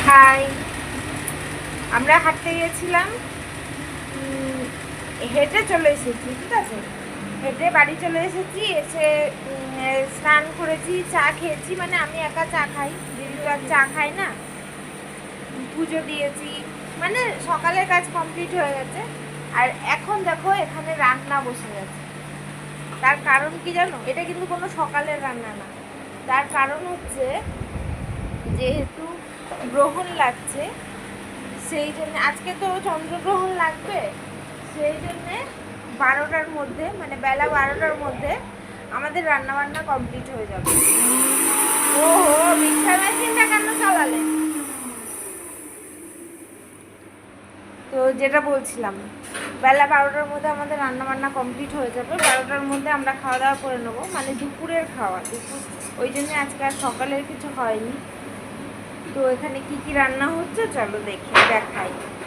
High, আমরা হাঁটতে গেছিলাম, হেঁটে চলে এসেছি। ঠিক আছে, হেঁটে বাড়ি চলে এসেছি। এসে স্নান করেছি, চা খেয়েছি। মানে আমি একা চা খাই, দিদি তো আর চা খাই না। পুজো দিয়েছি, মানে সকালের কাজ কমপ্লিট হয়ে গেছে। আর এখন দেখো এখানে রান্না বসে গেছে। তার কারণ কি জানো? এটা কিন্তু কোনো সকালের রান্না না। তার কারণ হচ্ছে, যেহেতু গ্রহণ লাগছে, সেই জন্য আজকে তো চন্দ্রগ্রহণ লাগবে, সেই জন্যে 12টার মধ্যে, মানে বেলা 12টার মধ্যে আমাদের রান্নাবান্না কমপ্লিট হয়ে যাবে। ওহো, মিক্সার মেশিনটা কেন চালালে? তো যেটা বলছিলাম, বেলা 12টার মধ্যে আমাদের রান্নাবান্না কমপ্লিট হয়ে যাবে। 12টার মধ্যে আমরা খাওয়া দাওয়া করে নেবো, মানে দুপুরের খাওয়া। দুপুর ওই জন্য আজকে আর সকালের কিছু হয়নি। তো এখানে কি কি রান্না হচ্ছে চলো দেখাই।